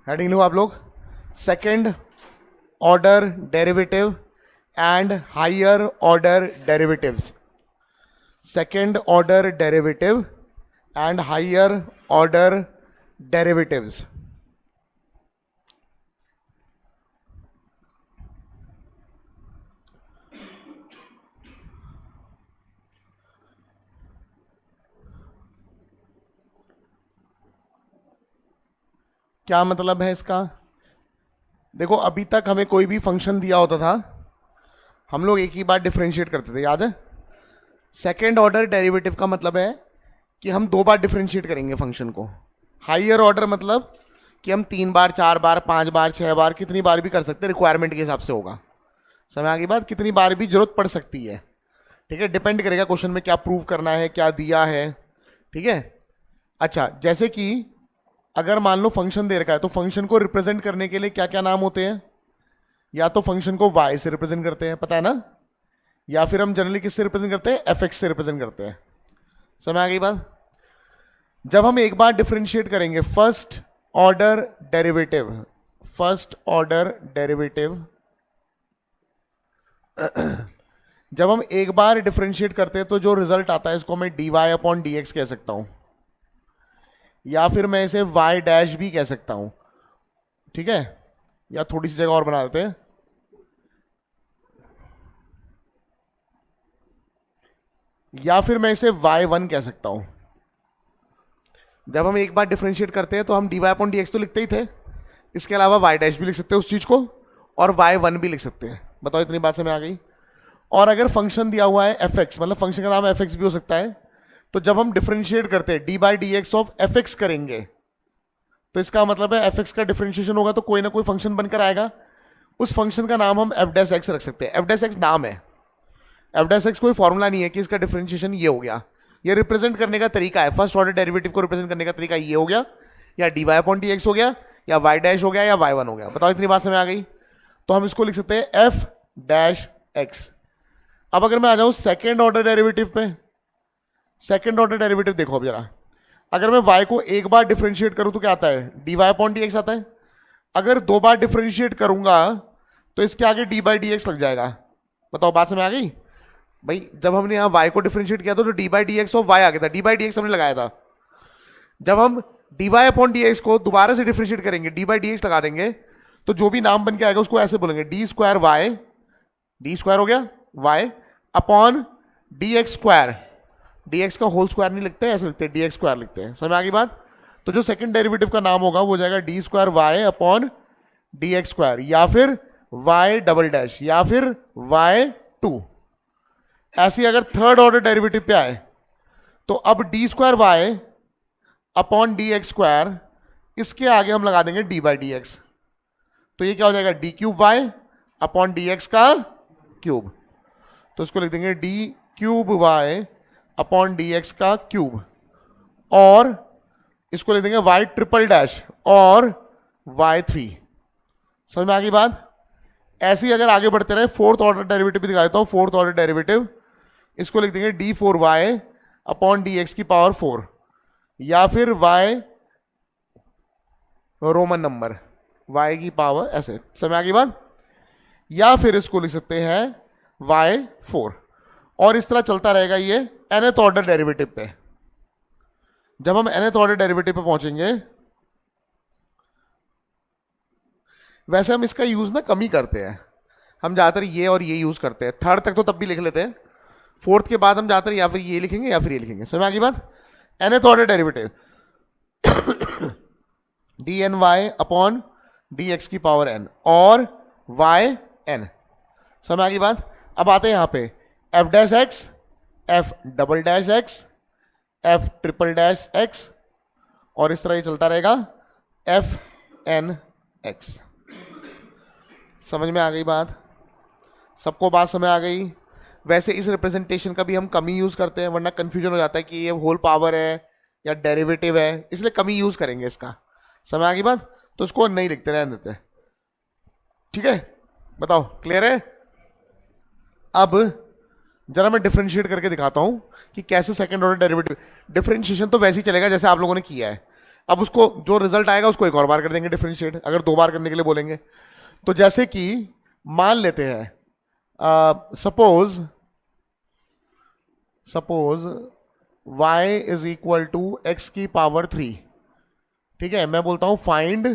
Heading लो आप लोग, second order derivative and higher order derivatives. Second order derivative and higher order derivatives. क्या मतलब है इसका? देखो, अभी तक हमें कोई भी फंक्शन दिया होता था, हम लोग एक ही बार डिफरेंशिएट करते थे, याद है? सेकेंड ऑर्डर डेरिवेटिव का मतलब है कि हम दो बार डिफरेंशिएट करेंगे फंक्शन को। हायर ऑर्डर मतलब कि हम 3 बार, 4 बार, 5 बार, 6 बार, कितनी बार भी कर सकते हैं, रिक्वायरमेंट के हिसाब से होगा। समय आगे बात, कितनी बार भी जरूरत पड़ सकती है, ठीक है, डिपेंड करेगा क्वेश्चन में क्या प्रूव करना है, क्या दिया है, ठीक है। अच्छा, जैसे कि अगर मान लो फंक्शन दे रखा है, तो फंक्शन को रिप्रेजेंट करने के लिए क्या क्या नाम होते हैं? या तो फंक्शन को y से रिप्रेजेंट करते हैं, पता है ना, या फिर हम जनरली किससे रिप्रेजेंट करते हैं? fx से रिप्रेजेंट करते हैं। समझ आ गई बात? जब हम एक बार डिफरेंशिएट करेंगे first order derivative, first order derivative जब हम एक बार डिफरेंशिएट करते हैं तो जो रिजल्ट आता है इसको मैं dy अपॉन dx कह सकता हूं, या फिर मैं इसे y डैश भी कह सकता हूं, ठीक है, या थोड़ी सी जगह और बना देते हैं, या फिर मैं इसे y1 कह सकता हूं। जब हम एक बार डिफरेंशिएट करते हैं तो हम dy अपॉन dx तो लिखते ही थे, इसके अलावा y डैश भी लिख सकते हैं उस चीज को, और y1 भी लिख सकते हैं। बताओ, इतनी बात समझ आ गई? और अगर फंक्शन दिया हुआ है fx, मतलब फंक्शन का नाम fx भी हो सकता है, तो जब हम डिफरेंशिएट करते हैं D by D x of fx करेंगे, तो इसका मतलब है fx का डिफरेंशिएशन होगा तो कोई ना कोई फंक्शन बनकर आएगा, उस फंक्शन का नाम हम f डैश एक्स रख सकते हैं। f डैश एक्स नाम है, f डैश एक्स कोई फॉर्मूला नहीं है कि इसका डिफरेंशिएशन ये हो गया, ये रिप्रेजेंट करने का तरीका है, फर्स्ट ऑर्डर डेरिवेटिव को रिप्रेजेंट करने का तरीका ये हो गया, या D Y upon D X हो गया, या y डैश हो गया, या y1 हो गया। बताओ, इतनी बात समझ आ गई? तो हम इसको लिख सकते हैं f डैश एक्स। अब अगर मैं आ जाऊं सेकेंड ऑर्डर डेरिवेटिव पे, सेकेंड ऑर्डर डेरिवेटिव देखो अब जरा, अगर मैं y को एक बार डिफरेंशिएट करूं तो क्या आता है? D Y upon D X आता है। अगर 2 बार डिफरेंशिएट करूंगा तो इसके आगे डी बाई डी एक्स लग जाएगा। बताओ, बात समझ आ गई? भाई, जब हमने यहाँ y को डिफरेंशिएट किया था तो D by D x of y आ गया था, डी बाई डी एक्स हमने लगाया था। जब हम D Y upon D X को दोबारा से डिफरेंशिएट करेंगे, डी बाई डी एक्स लगा देंगे, तो जो भी नाम बन के आएगा उसको ऐसे बोलेंगे D square Y, D square हो गया y upon D x square, D X का होल स्क्वायर नहीं लिखते, ऐसे लिखते हैं, डी एक्स स्क्वायर लिखते हैं। समझ आ गई बात? तो जो सेकंड डेरिवेटिव का नाम होगा वो हो जाएगा D square Y upon D x square, या फिर y डबल डैश, या फिर y2। ऐसे अगर थर्ड ऑर्डर डेरिवेटिव पे आए तो अब D square Y upon D x square, इसके आगे हम लगा देंगे डी बाई डी एक्स, तो ये क्या हो जाएगा? D cube Y upon D X का क्यूब, तो इसको लिख देंगे D cube Y upon D X का क्यूब, और इसको लिख देंगे वाई ट्रिपल डैश और y3। समझ में आ गई बात? ऐसे ही अगर आगे बढ़ते रहे, फोर्थ ऑर्डर डेरिवेटिव भी दिखा देता हूं, फोर्थ ऑर्डर डेरिवेटिव, इसको लिख देंगे d four y upon D x की पावर 4, या फिर y रोमन नंबर y की पावर ऐसे। समझ आ गई बात? या फिर इसको लिख सकते हैं y4, और इस तरह चलता रहेगा ये nth ऑर्डर डेरिवेटिव पे। जब हम nth ऑर्डर डेरिवेटिव पे पहुंचेंगे, वैसे हम इसका यूज ना कम ही करते हैं, हम ज्यादातर ये और ये यूज करते हैं, थर्ड तक तो तब भी लिख लेते हैं, फोर्थ के बाद हम ज्यादातर या फिर ये लिखेंगे या फिर ये लिखेंगे। समझ आ गई बात? nth order derivative d n y upon D x की पावर n और y n। समझ आ गई बात? अब आते हैं यहां पे f dash x, f double dash x, f triple dash x, और इस तरह ये चलता रहेगा f n x। समझ में आ गई बात? सबको बात समझ आ गई? वैसे इस रिप्रेजेंटेशन का भी हम कम ही यूज करते हैं, वरना कंफ्यूजन हो जाता है कि ये होल पावर है या डेरिवेटिव है, इसलिए कम ही यूज करेंगे इसका। समझ आ गई बात? तो उसको नहीं लिखते, रहने देते, ठीक है? बताओ, क्लियर है? अब जरा मैं डिफरेंशिएट करके दिखाता हूं कि कैसे सेकंड ऑर्डर डेरिवेटिव, डिफरेंशिएशन तो वैसे ही चलेगा जैसे आप लोगों ने किया है। अब उसको जो रिजल्ट आएगा उसको एक और बार कर देंगे डिफरेंशिएट, अगर 2 बार करने के लिए बोलेंगे। तो जैसे कि मान लेते हैं suppose y is equal to x की पावर 3, ठीक है। मैं बोलता हूं find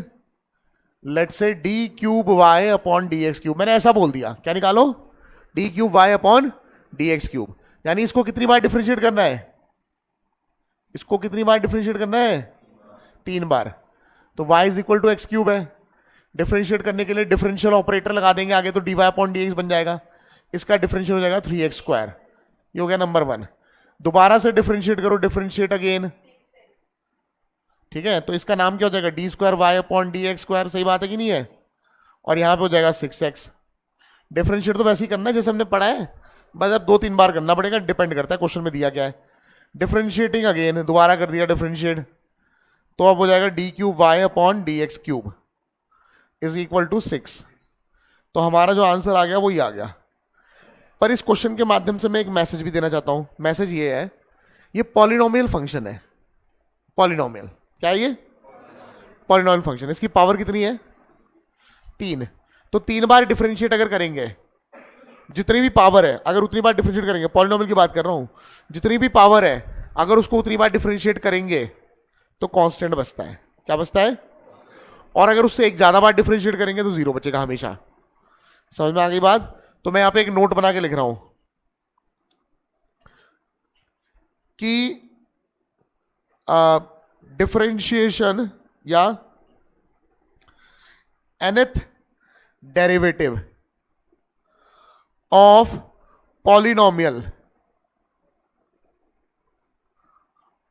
let's say d cube Y upon D x cube. मैंने ऐसा बोल दिया, क्या निकालो, d cube Y upon D x cube. यानी इसको कितनी बार डिफरेंशिएट करना है, इसको कितनी बार डिफरेंशिएट करना है, 3 बार। तो y is equal to x cube है, डिफरेंशिएट करने के लिए डिफरेंशियल ऑपरेटर लगा देंगे आगे, तो d Y upon D x बन जाएगा। इसका डिफरेंशियल हो जाएगा 3x स्क्वायर। ये हो गया नंबर 1। दोबारा से डिफरेंशिएट करो, डिफरेंशिएट अगेन, ठीक है। तो इसका नाम क्या हो जाएगा, D square Y upon D x square. सही बात है कि नहीं है। और यहां पे हो जाएगा 6x। डिफरेंशिएट तो वैसे ही करना है जैसे हमने पढ़ा है, बस अब 2-3 बार करना पड़ेगा, डिपेंड करता है क्वेश्चन में दिया क्या है। डिफरेंशिएटिंग अगेन, दोबारा कर दिया डिफरेंशिएट, तो अब हो जाएगा D cube Y upon D x cube is equal to 6। तो हमारा जो आंसर आ गया वो ये आ गया। पर इस क्वेश्चन के माध्यम से मैं एक मैसेज भी देना चाहता हूं। मैसेज ये है, ये पॉलिनोमियल फंक्शन है। पॉलिनोमियल क्या है, ये पॉलिनोमियल फंक्शन। इसकी पावर कितनी है, 3। तो 3 बार डिफरेंशिएट अगर करेंगे, जितनी भी पावर है अगर उतनी बार डिफरेंशिएट करेंगे, पॉलिनोमियल की बात कर रहा हूं, जितनी भी पावर है अगर उसको उतनी बार डिफरेंशिएट करेंगे तो कांस्टेंट बचता है। क्या बचता है, और अगर उससे एक ज्यादा बार डिफरेंशिएट करेंगे तो 0 बचेगा हमेशा। समझ में आ गई बात। तो मैं यहां पे एक नोट बना के लिख रहा हूं कि डिफरेंशिएशन या nth derivative of polynomial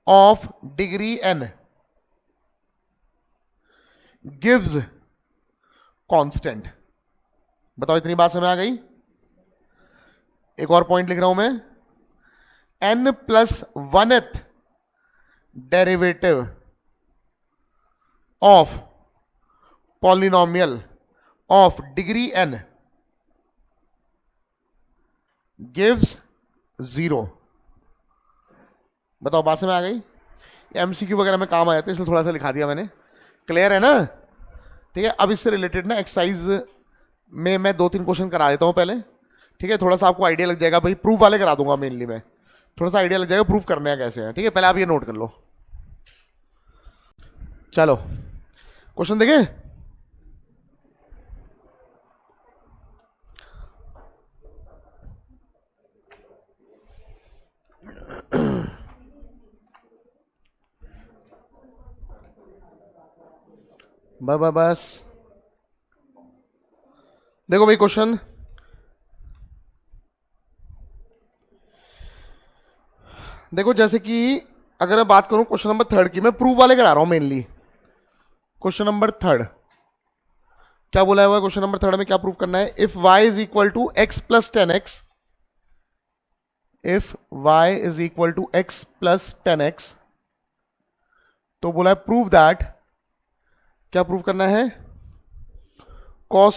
of degree n gives constant. बताओ इतनी बात समझ आ गई। एक और पॉइंट लिख रहा हूं मैं, n+1th derivative of polynomial of degree n gives 0। बताओ बात समझ आ गई। एमसीक्यू वगैरह में काम आ जाते हैं इसलिए थोड़ा सा लिखा दिया मैंने। क्लियर है ना, ठीक है। अब इससे रिलेटेड ना एक्सरसाइज में मैं 2-3 क्वेश्चन करा देता हूं पहले, ठीक है। थोड़ा सा आपको आइडिया लग जाएगा, भाई प्रूफ वाले करा दूंगा मेनली मैं, थोड़ा सा आइडिया लग जाएगा प्रूफ करने हैं कैसे है, ठीक है। पहले आप ये नोट कर लो। चलो क्वेश्चन देखें। बस देखो भाई क्वेश्चन, देखो जैसे कि अगर मैं बात करूं क्वेश्चन नंबर 3 की, मैं प्रूफ वाले करा रहा हूं मेनली। क्वेश्चन नंबर 3 क्या बोला हुआ है, क्वेश्चन नंबर 3 में क्या प्रूफ करना है, if y is equal to x plus 10x, if y is equal to x plus 10x, तो बोला है प्रूव दैट, क्या प्रूव करना है, cos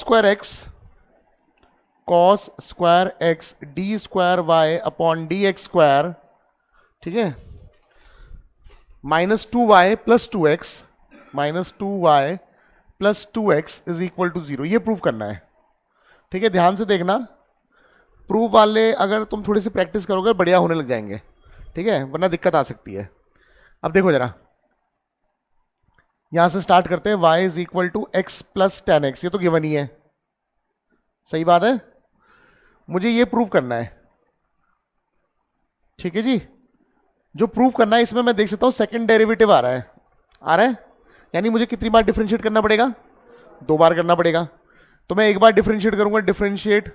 square x d square Y upon D x square, ठीक है, -2y plus 2x, -2y plus 2x is equal to 0। ये prove करना है, ठीक है। ध्यान से देखना, प्रूफ वाले अगर तुम थोड़ी सी प्रैक्टिस करोगे बढ़िया होने लग जाएंगे, ठीक है, वरना दिक्कत आ सकती है। अब देखो जरा, यहां से स्टार्ट करते हैं, y is equal to x plus 10x, ये तो गिवन ही है, सही बात है। मुझे ये प्रूव करना है, ठीक है जी। जो प्रूव करना है इसमें मैं देख सकता हूं सेकंड डेरिवेटिव आ रहा है, यानी मुझे कितनी बार डिफरेंशिएट करना पड़ेगा, 2 बार करना पड़ेगा। तो मैं एक बार डिफरेंशिएट करूंगा, डिफरेंशिएट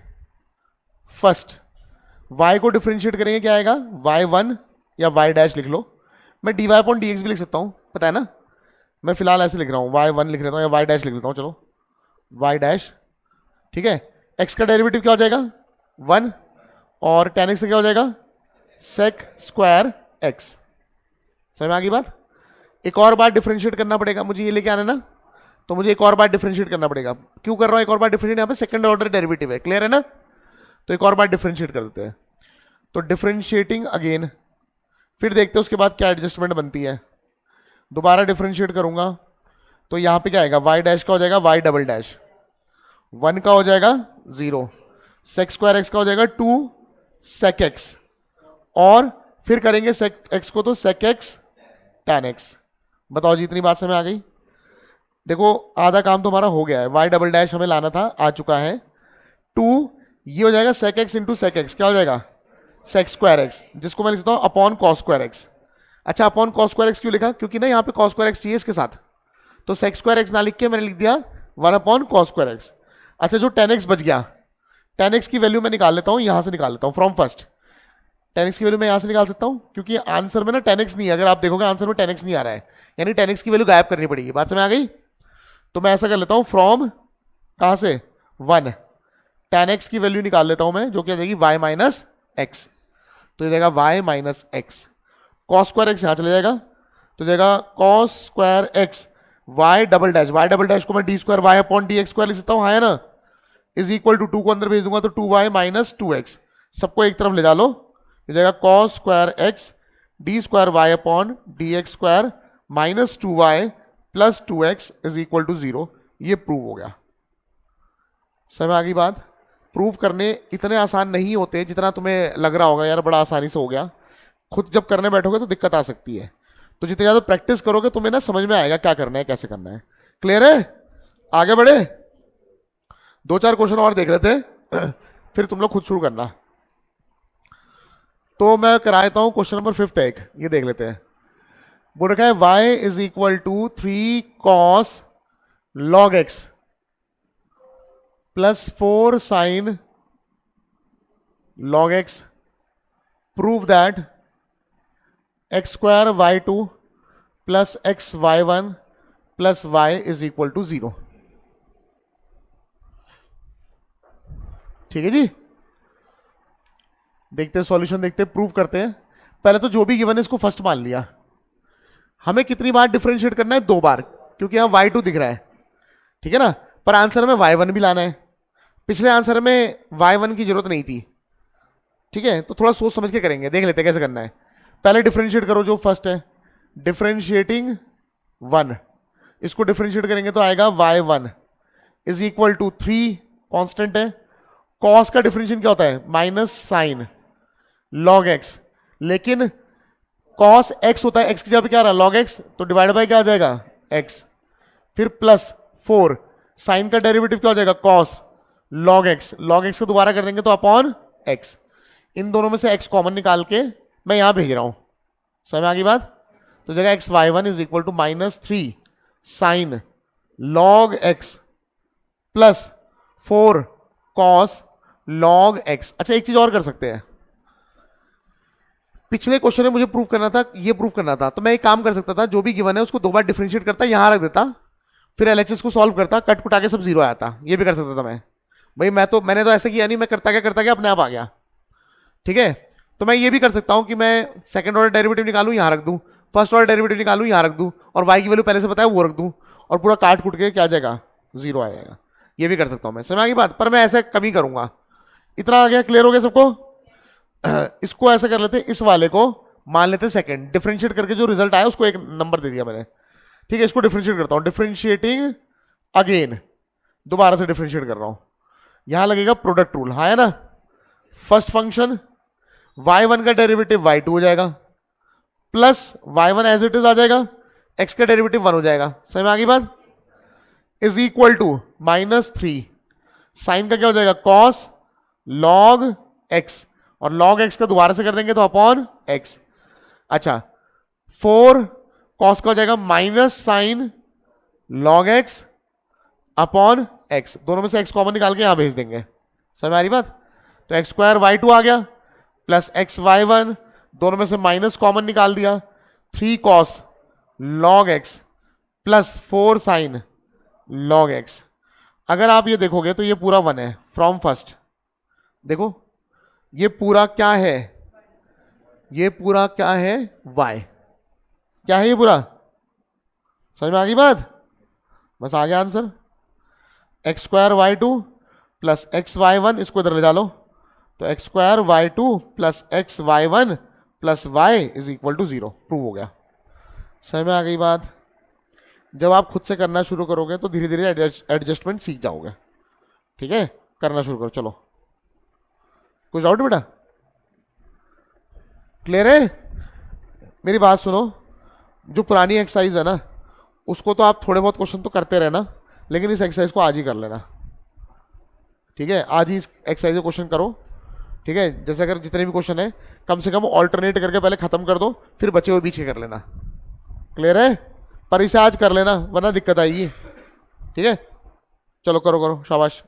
फर्स्ट, y को डिफरेंशिएट करेंगे क्या आएगा, y1 या y डैश लिख लो। मैं dy अपॉन dx भी लिख सकता हूं, पता है ना। मैं फिलहाल ऐसे लिख रहा हूं, y1 लिख लेता हूं या y डैश लिख लेता हूं, चलो y डैश, ठीक है। x का डेरिवेटिव क्या हो जाएगा 1, और tan x से क्या हो जाएगा sec स्क्वायर x। समझ में आ गई बात। एक और बार डिफरेंशिएट करना पड़ेगा, मुझे ये लेके आना ना, तो मुझे एक और बार डिफरेंशिएट करना पड़ेगा। क्यों कर रहा हूं एक और बार डिफरेंशिएट, यहाँ पे सेकंड ऑर्डर डेरिवेटिव है, क्लियर है ना। तो एक और बार डिफरेंशिएट कर देते हैं, तो डिफरेंशिएटिंग अगेन, फिर देखते हैं उसके बाद क्या एडजस्टमेंट बनती है। दोबारा डिफ्रेंशिएट करूंगा तो यहां पे क्या आएगा, वाई डैश का हो जाएगा वाई डबल डैश, 1 का हो जाएगा 0, सेक स्क्वायर एक्स का हो जाएगा 2 सेक एक्स, और फिर करेंगे सेक एक्स को तो सेक एक्स टैन एक्स। बताओ जी इतनी बात समझ आ गई। देखो आधा काम तो हमारा हो गया है, वाई डबल डैश हमें लाना था, आ चुका है, 2 ये हो जाएगा sec x into sec x, क्या हो जाएगा सेक स्क्वायर एक्स, जिसको मैं लिख सकता हूं अपॉन कॉस स्क्वायर एक्स। अच्छा अपॉन कॉस स्क्वायर एक्स क्यों लिखा, क्योंकि ना यहाँ पे कॉस स्क्वायर एक्स चाहिए इसके साथ, तो सेक स्क्वायर एक्स ना लिख के मैंने लिख दिया 1 अपॉन कॉस स्क्वायर एक्स। अच्छा जो टेन एक्स बच गया, टेन एक्स की वैल्यू मैं निकाल लेता हूं, यहां से निकाल लेता हूं फ्रॉम फर्स्ट, टेन एक्स की वैल्यू मैं यहां से निकाल सकता हूं, क्योंकि आंसर में ना टेन एक्स नहीं है, अगर आप देखोगे आंसर में टेन एक्स नहीं आ रहा है, यानी टेन एक्स की वैल्यू गायब करनी पड़ेगी। बात समझ आ गई। तो मैं ऐसा कर लेता हूं फ्रॉम कहां से 1, टेन एक्स की वैल्यू निकाल लेता हूं मैं, जो कि आ जाएगी वाई माइनस एक्स, तो ये जाएगा y minus x, cos square x यहां चले जाएगा, तो जाएगा cos square x y double dash, y double dash को मैं d square Y upon D x square लिख सकता हूं, हाँ है ना, इज इक्वल टू 2 को अंदर भेज दूंगा तो 2y माइनस 2x, सबको एक तरफ ले जा लो, ये जाएगा cos square x d square Y upon D x square minus 2y plus 2x is equal to 0। ये प्रूव हो गया। समझ आ गई बात। प्रूव करने इतने आसान नहीं होते जितना तुम्हें लग रहा होगा यार बड़ा आसानी से हो गया, खुद जब करने बैठोगे तो दिक्कत आ सकती है, तो जितनी ज़्यादा प्रैक्टिस करोगे तुम्हें ना समझ में आएगा क्या करना है कैसे करना है। क्लियर है, आगे बढ़े, 2-4 क्वेश्चन और देख लेते हैं फिर तुम लोग खुद शुरू करना। तो मैं करा देता हूं क्वेश्चन नंबर 5 एक, ये देख लेते हैं। बोल रखा है y is equal to 3 cos log x plus 4 sine log x, prove that x square y two plus x y one plus y is equal to 0। ठीक है जी, देखते हैं सॉल्यूशन, देखते हैं, प्रूव करते हैं। पहले तो जो भी गिवन है इसको फर्स्ट मान लिया। हमें कितनी बार डिफरेंशिएट करना है, 2 बार, क्योंकि यहां y2 दिख रहा है, ठीक है ना, पर आंसर में y1 भी लाना है। पिछले आंसर में y1 की जरूरत नहीं थी, ठीक है, तो थोड़ा सोच समझ के करेंगे, देख लेते हैं कैसे करना है। पहले डिफरेंशिएट करो जो फर्स्ट है, डिफरेंशिएटिंग 1, इसको डिफरेंशिएट करेंगे तो आएगा y1 is equal to 3, constant है, कॉस का डिफरेंशिएशन क्या होता है माइनस साइन लॉग एक्स, लेकिन कॉस एक्स होता है, एक्स की जगह पे क्या रहा लॉग एक्स, तो डिवाइड बाय क्या आ जाएगा एक्स, फिर प्लस 4 साइन का डेरिवेटिव क्या हो जाएगा cos log x, log x को दोबारा कर देंगे तो अपॉन एक्स, इन दोनों में से एक्स कॉमन निकाल के मैं यहां भेज रहा हूं। समझ में आ गई बात। तो जगह x y one is equal to minus 3 sine log x plus 4 cos log x. अच्छा एक चीज और कर सकते हैं, पिछले क्वेश्चन में मुझे प्रूव करना था, ये प्रूव करना था, तो मैं एक काम कर सकता था, जो भी गिवन है उसको 2 बार डिफरेंशिएट करता, यहां रख देता, फिर एलएचएस को सॉल्व करता, कट पुटा के सब 0 आया था, ये भी कर सकता था मैं। भाई मैंने तो ऐसा किया नहीं, मैं करता क्या अपने आप आ गया, ठीक है। तो मैं ये भी कर सकता हूं कि मैं सेकंड ऑर्डर डेरिवेटिव निकालूं यहां रख दूं, फर्स्ट ऑर्डर डेरिवेटिव निकालूं यहां रख दूं, और वाई की वैल्यू पहले से पता है वो रख दूं, और पूरा काट कुट के क्या आ जाएगा 0 आ जाएगा। ये भी कर सकता हूं मैं, समझ आ गई बात, पर मैं ऐसे कभी करूंगा। इतना आ गया, क्लियर हो गया सबको। इसको ऐसा कर लेते, इस वाले को मान लेते सेकंड, डिफरेंशिएट करके जो रिजल्ट आया उसको एक नंबर दे दिया मैंने, ठीक है। इसको डिफरेंशिएट करता हूं, डिफरेंशिएटिंग अगेन, दोबारा से डिफरेंशिएट कर रहा हूं, यहां लगेगा प्रोडक्ट रूल, हाँ है ना। फर्स्ट फंक्शन y1 का डेरिवेटिव y2 हो जाएगा, plus y1 as it is आ जाएगा, x का डेरिवेटिव 1 हो जाएगा, समझ में आ गई बात, is equal to minus 3 sine का क्या हो जाएगा कॉस लॉग x, और लॉग x का दोबारा से कर देंगे तो अपॉन x। अच्छा 4 कॉस का हो जाएगा minus sine log x upon x, दोनों में से x कॉमन निकाल के यहां भेज देंगे, समझ में आ रही बात। तो एक्स स्क्वायर y2 आ गया प्लस एक्स वाई वन, दोनों में से माइनस कॉमन निकाल दिया, 3 cos log x plus 4 sine log x. अगर आप ये देखोगे तो ये पूरा 1 है फ्रॉम फर्स्ट, देखो ये पूरा क्या है, ये पूरा क्या है y, क्या है ये पूरा, समझ में आ गई बात, बस आ गया answer. X square y2 plus x y one, इसको इधर ले जा लो, तो x square y2 plus x y one plus y is equal to 0, prove हो गया। समझ में आ गई बात? जब आप खुद से करना शुरू करोगे तो धीरे धीरे एडजस्टमेंट सीख जाओगे। ठीक है, करना शुरू करो। चलो, कुछ डाउट बेटा? क्लियर है? मेरी बात सुनो, जो पुरानी एक्सरसाइज है ना, उसको तो आप थोड़े बहुत क्वेश्चन तो करते रहना, लेकिन इस एक्सरसाइज को आज ही कर लेना। ठीक है, आज ही इस एक्सरसाइज के क्वेश्चन करो। ठीक है, जैसे अगर जितने भी क्वेश्चन है कम से कम ऑल्टरनेट करके पहले खत्म कर दो, फिर बचे हुए बीच के कर लेना। क्लियर है? पर इसे आज कर लेना वरना दिक्कत आएगी। ठीक है, चलो करो करो, शाबाश।